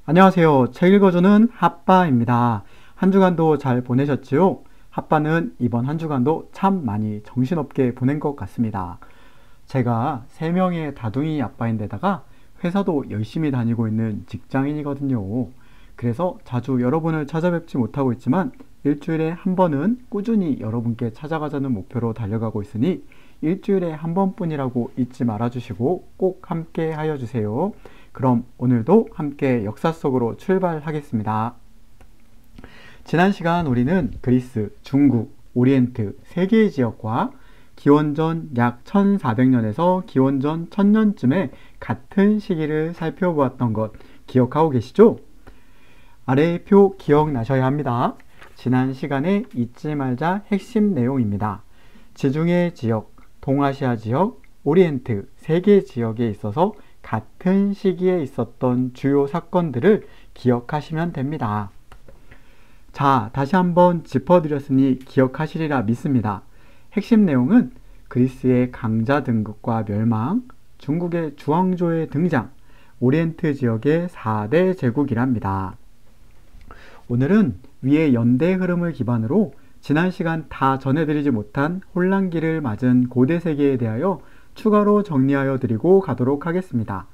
안녕하세요. 책 읽어주는 핫바입니다. 한 주간도 잘 보내셨지요? 핫바는 이번 한 주간도 참 많이 정신없게 보낸 것 같습니다. 제가 3명의 다둥이 아빠인데다가 회사도 열심히 다니고 있는 직장인이거든요. 그래서 자주 여러분을 찾아뵙지 못하고 있지만 일주일에 한 번은 꾸준히 여러분께 찾아가자는 목표로 달려가고 있으니 일주일에 한 번뿐이라고 잊지 말아주시고 꼭 함께 하여 주세요. 그럼 오늘도 함께 역사 속으로 출발하겠습니다. 지난 시간 우리는 그리스, 중국, 오리엔트 세 개의 지역과 기원전 약 1400년에서 기원전 1000년쯤의 같은 시기를 살펴보았던 것 기억하고 계시죠? 아래의 표 기억나셔야 합니다. 지난 시간에 잊지 말자 핵심 내용입니다. 지중해 지역, 동아시아 지역, 오리엔트 세 개 지역에 있어서 같은 시기에 있었던 주요 사건들을 기억하시면 됩니다. 자, 다시 한번 짚어드렸으니 기억하시리라 믿습니다. 핵심 내용은 그리스의 강자 등극과 멸망, 중국의 주왕조의 등장, 오리엔트 지역의 4대 제국이랍니다. 오늘은 위의 연대 흐름을 기반으로 지난 시간 다 전해드리지 못한 혼란기를 맞은 고대 세계에 대하여 추가로 정리하여 드리고 가도록 하겠습니다.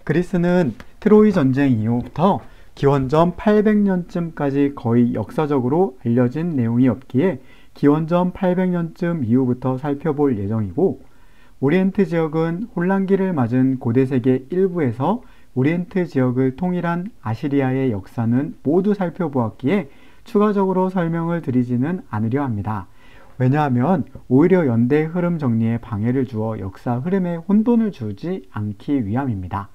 그리스는 트로이 전쟁 이후부터 기원전 800년쯤까지 거의 역사적으로 알려진 내용이 없기에 기원전 800년쯤 이후부터 살펴볼 예정이고, 오리엔트 지역은 혼란기를 맞은 고대 세계 일부에서 오리엔트 지역을 통일한 아시리아의 역사는 모두 살펴보았기에 추가적으로 설명을 드리지는 않으려 합니다. 왜냐하면 오히려 연대 흐름 정리에 방해를 주어 역사 흐름에 혼돈을 주지 않기 위함입니다.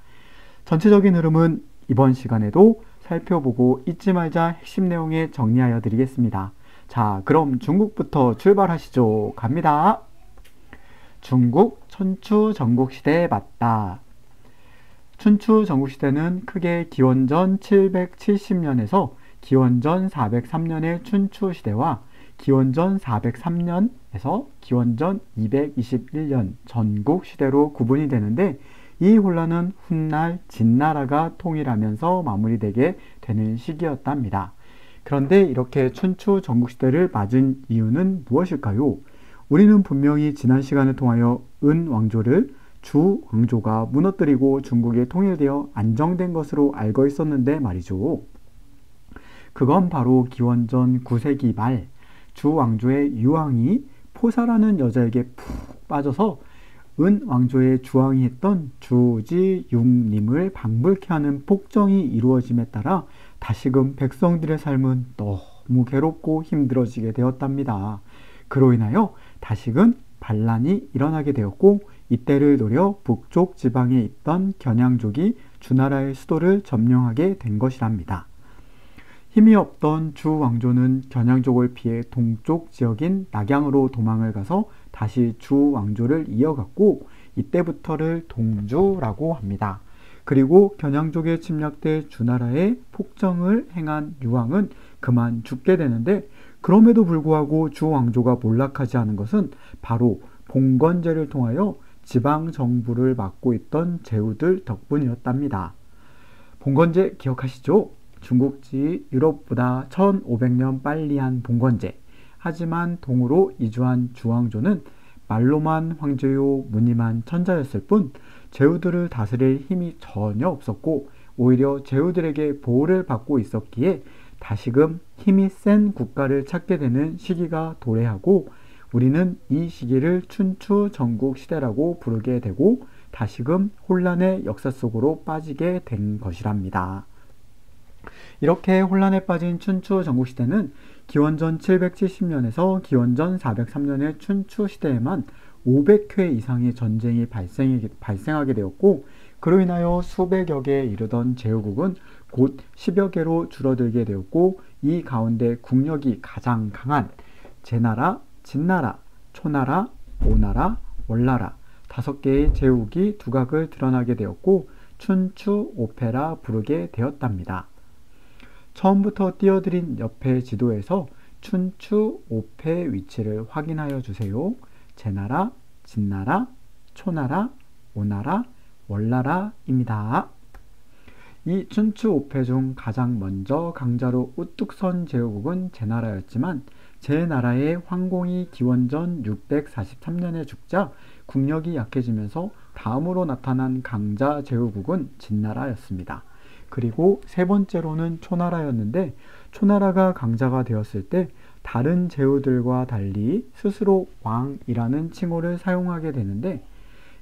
전체적인 흐름은 이번 시간에도 살펴보고 잊지 말자 핵심 내용에 정리하여 드리겠습니다. 자, 그럼 중국부터 출발하시죠. 갑니다. 중국 춘추 전국시대에 맞다. 춘추 전국시대는 크게 기원전 770년에서 기원전 403년의 춘추시대와 기원전 403년에서 기원전 221년 전국시대로 구분이 되는데, 이 혼란은 훗날 진나라가 통일하면서 마무리되게 되는 시기였답니다. 그런데 이렇게 춘추 전국시대를 맞은 이유는 무엇일까요? 우리는 분명히 지난 시간을 통하여 은왕조를 주왕조가 무너뜨리고 중국에 통일되어 안정된 것으로 알고 있었는데 말이죠. 그건 바로 기원전 9세기 말 주왕조의 유왕이 포사라는 여자에게 푹 빠져서 은왕조의 주왕이 했던 주지융님을 방불케 하는 폭정이 이루어짐에 따라 다시금 백성들의 삶은 너무 괴롭고 힘들어지게 되었답니다. 그로 인하여 다시금 반란이 일어나게 되었고, 이때를 노려 북쪽 지방에 있던 겨냥족이 주나라의 수도를 점령하게 된 것이랍니다. 힘이 없던 주왕조는 겨냥족을 피해 동쪽 지역인 낙양으로 도망을 가서 다시 주왕조를 이어갔고, 이때부터를 동주라고 합니다. 그리고 겨냥족에 침략돼 주나라에 폭정을 행한 유왕은 그만 죽게 되는데, 그럼에도 불구하고 주왕조가 몰락하지 않은 것은 바로 봉건제를 통하여 지방 정부를 맡고 있던 제후들 덕분이었답니다. 봉건제 기억하시죠? 중국지 유럽보다 1500년 빨리 한 봉건제. 하지만 동으로 이주한 주왕조는 말로만 황제요 무늬만 천자였을 뿐 제후들을 다스릴 힘이 전혀 없었고, 오히려 제후들에게 보호를 받고 있었기에 다시금 힘이 센 국가를 찾게 되는 시기가 도래하고, 우리는 이 시기를 춘추 전국 시대라고 부르게 되고 다시금 혼란의 역사 속으로 빠지게 된 것이랍니다. 이렇게 혼란에 빠진 춘추 전국시대는 기원전 770년에서 기원전 403년의 춘추시대에만 500회 이상의 전쟁이 발생하게 되었고, 그로 인하여 수백여 개에 이르던 제후국은 곧 10여 개로 줄어들게 되었고, 이 가운데 국력이 가장 강한 제나라, 진나라, 초나라, 오나라, 월나라 5개의 제국이 두각을 드러나게 되었고, 춘추 오패라 부르게 되었답니다. 처음부터 띄워드린 옆에 지도에서 춘추 오패 위치를 확인하여 주세요. 제나라, 진나라, 초나라, 오나라, 월나라입니다. 이 춘추 5패 중 가장 먼저 강자로 우뚝 선 제후국은 제나라였지만 제나라의 황공이 기원전 643년에 죽자 국력이 약해지면서 다음으로 나타난 강자 제후국은 진나라였습니다. 그리고 세 번째로는 초나라였는데 초나라가 강자가 되었을 때 다른 제후들과 달리 스스로 왕이라는 칭호를 사용하게 되는데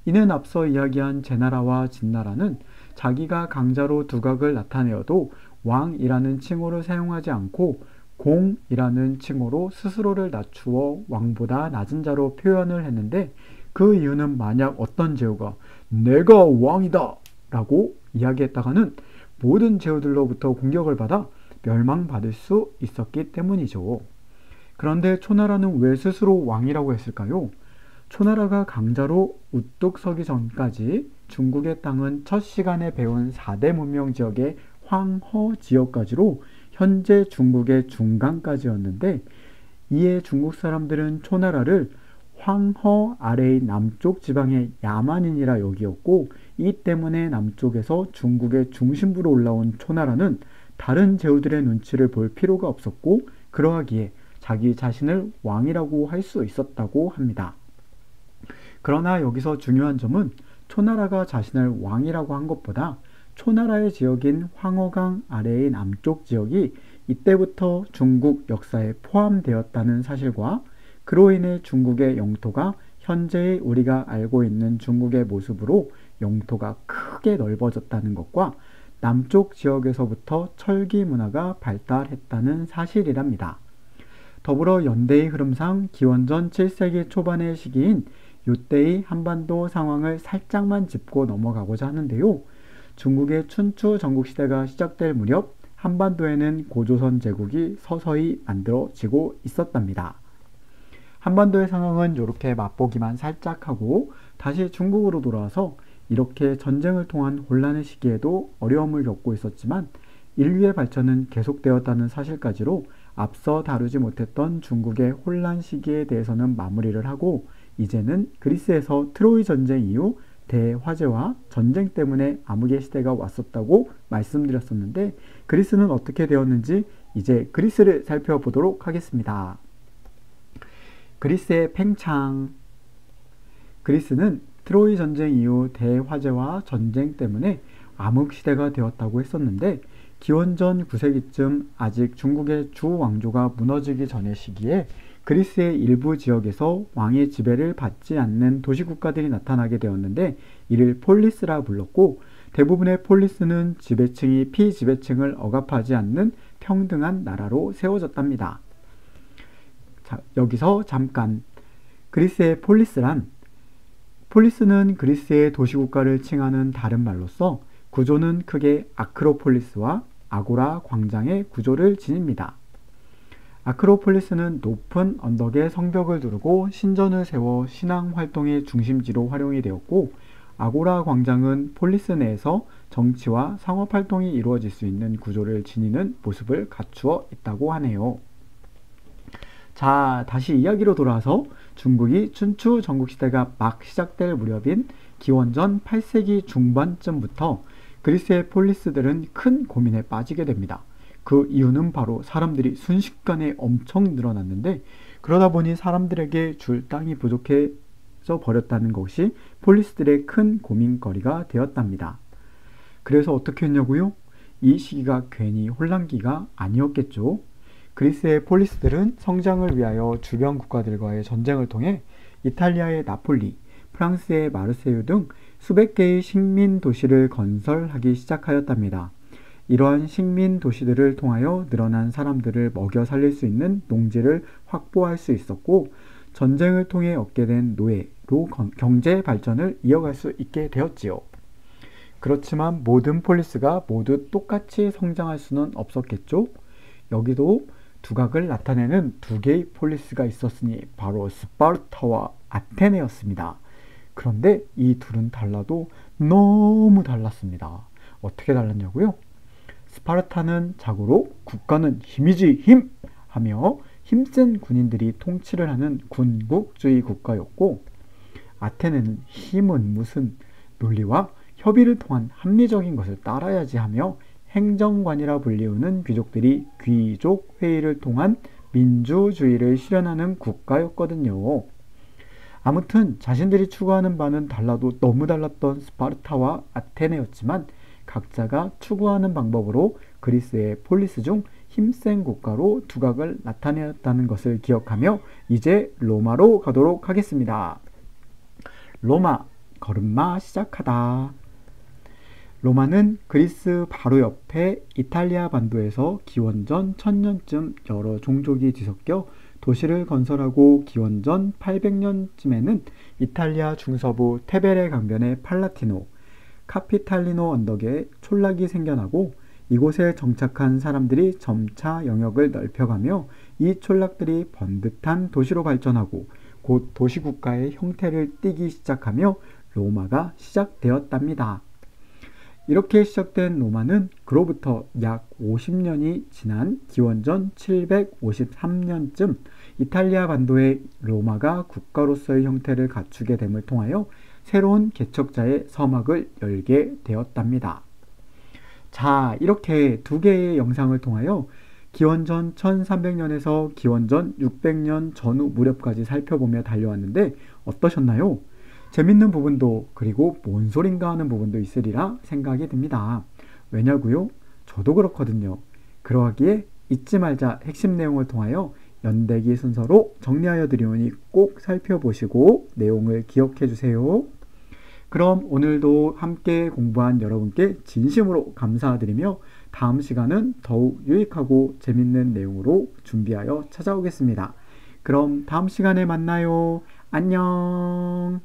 이는 앞서 이야기한 제나라와 진나라는 자기가 강자로 두각을 나타내어도 왕이라는 칭호를 사용하지 않고 공이라는 칭호로 스스로를 낮추어 왕보다 낮은 자로 표현을 했는데 그 이유는 만약 어떤 제후가 내가 왕이다 라고 이야기했다가는 모든 제후들로부터 공격을 받아 멸망받을 수 있었기 때문이죠. 그런데 초나라는 왜 스스로 왕이라고 했을까요? 초나라가 강자로 우뚝 서기 전까지 중국의 땅은 첫 시간에 배운 4대 문명 지역의 황허 지역까지로 현재 중국의 중간까지였는데 이에 중국 사람들은 초나라를 황허 아래의 남쪽 지방의 야만인이라 여기었고 이 때문에 남쪽에서 중국의 중심부로 올라온 초나라는 다른 제후들의 눈치를 볼 필요가 없었고 그러하기에 자기 자신을 왕이라고 할 수 있었다고 합니다. 그러나 여기서 중요한 점은 초나라가 자신을 왕이라고 한 것보다 초나라의 지역인 황허강 아래의 남쪽 지역이 이때부터 중국 역사에 포함되었다는 사실과 그로 인해 중국의 영토가 현재의 우리가 알고 있는 중국의 모습으로 영토가 크게 넓어졌다는 것과 남쪽 지역에서부터 철기 문화가 발달했다는 사실이랍니다. 더불어 연대의 흐름상 기원전 7세기 초반의 시기인 이때의 한반도 상황을 살짝만 짚고 넘어가고자 하는데요. 중국의 춘추 전국시대가 시작될 무렵 한반도에는 고조선 제국이 서서히 만들어지고 있었답니다. 한반도의 상황은 이렇게 맛보기만 살짝 하고 다시 중국으로 돌아와서 이렇게 전쟁을 통한 혼란의 시기에도 어려움을 겪고 있었지만 인류의 발전은 계속되었다는 사실까지로 앞서 다루지 못했던 중국의 혼란 시기에 대해서는 마무리를 하고 이제는 그리스에서 트로이 전쟁 이후 대화재와 전쟁 때문에 암흑의 시대가 왔었다고 말씀드렸었는데 그리스는 어떻게 되었는지 이제 그리스를 살펴보도록 하겠습니다. 그리스의 팽창. 그리스는 트로이 전쟁 이후 대화재와 전쟁 때문에 암흑시대가 되었다고 했었는데 기원전 9세기쯤 아직 중국의 주 왕조가 무너지기 전의 시기에 그리스의 일부 지역에서 왕의 지배를 받지 않는 도시국가들이 나타나게 되었는데 이를 폴리스라 불렀고 대부분의 폴리스는 지배층이 피지배층을 억압하지 않는 평등한 나라로 세워졌답니다. 자, 여기서 잠깐 그리스의 폴리스는 그리스의 도시국가를 칭하는 다른 말로서 구조는 크게 아크로폴리스와 아고라 광장의 구조를 지닙니다. 아크로폴리스는 높은 언덕에 성벽을 두르고 신전을 세워 신앙 활동의 중심지로 활용이 되었고 아고라 광장은 폴리스 내에서 정치와 상업 활동이 이루어질 수 있는 구조를 지니는 모습을 갖추어 있다고 하네요. 자, 다시 이야기로 돌아와서 중국이 춘추 전국시대가 막 시작될 무렵인 기원전 8세기 중반쯤부터 그리스의 폴리스들은 큰 고민에 빠지게 됩니다. 그 이유는 바로 사람들이 순식간에 엄청 늘어났는데 그러다 보니 사람들에게 줄 땅이 부족해져 버렸다는 것이 폴리스들의 큰 고민거리가 되었답니다. 그래서 어떻게 했냐고요? 이 시기가 괜히 혼란기가 아니었겠죠. 그리스의 폴리스들은 성장을 위하여 주변 국가들과의 전쟁을 통해 이탈리아의 나폴리, 프랑스의 마르세유 등 수백 개의 식민 도시를 건설하기 시작하였답니다. 이러한 식민 도시들을 통하여 늘어난 사람들을 먹여 살릴 수 있는 농지를 확보할 수 있었고 전쟁을 통해 얻게 된 노예로 경제 발전을 이어갈 수 있게 되었지요. 그렇지만 모든 폴리스가 모두 똑같이 성장할 수는 없었겠죠. 여기도 두각을 나타내는 두 개의 폴리스가 있었으니 바로 스파르타와 아테네였습니다. 그런데 이 둘은 달라도 너무 달랐습니다. 어떻게 달랐냐고요? 스파르타는 자고로 국가는 힘이지 힘! 하며 힘센 군인들이 통치를 하는 군국주의 국가였고 아테네는 힘은 무슨 논리와 협의를 통한 합리적인 것을 따라야지 하며 행정관이라 불리우는 귀족들이 귀족 회의를 통한 민주주의를 실현하는 국가였거든요. 아무튼 자신들이 추구하는 바는 달라도 너무 달랐던 스파르타와 아테네였지만 각자가 추구하는 방법으로 그리스의 폴리스 중 힘센 국가로 두각을 나타내었다는 것을 기억하며 이제 로마로 가도록 하겠습니다. 로마, 걸음마 시작하다. 로마는 그리스 바로 옆에 이탈리아 반도에서 기원전 1000년쯤 여러 종족이 뒤섞여 도시를 건설하고 기원전 800년쯤에는 이탈리아 중서부 테베레 강변의 팔라티노, 카피탈리노 언덕에 촌락이 생겨나고 이곳에 정착한 사람들이 점차 영역을 넓혀가며 이 촌락들이 번듯한 도시로 발전하고 곧 도시국가의 형태를 띠기 시작하며 로마가 시작되었답니다. 이렇게 시작된 로마는 그로부터 약 50년이 지난 기원전 753년쯤 이탈리아 반도의 로마가 국가로서의 형태를 갖추게 됨을 통하여 새로운 개척자의 서막을 열게 되었답니다. 자, 이렇게 두 개의 영상을 통하여 기원전 1300년에서 기원전 600년 전후 무렵까지 살펴보며 달려왔는데 어떠셨나요? 재밌는 부분도 그리고 뭔 소린가 하는 부분도 있으리라 생각이 듭니다. 왜냐고요? 저도 그렇거든요. 그러하기에 잊지 말자 핵심 내용을 통하여 연대기 순서로 정리하여 드리오니 꼭 살펴보시고 내용을 기억해 주세요. 그럼 오늘도 함께 공부한 여러분께 진심으로 감사드리며 다음 시간은 더욱 유익하고 재밌는 내용으로 준비하여 찾아오겠습니다. 그럼 다음 시간에 만나요. 안녕.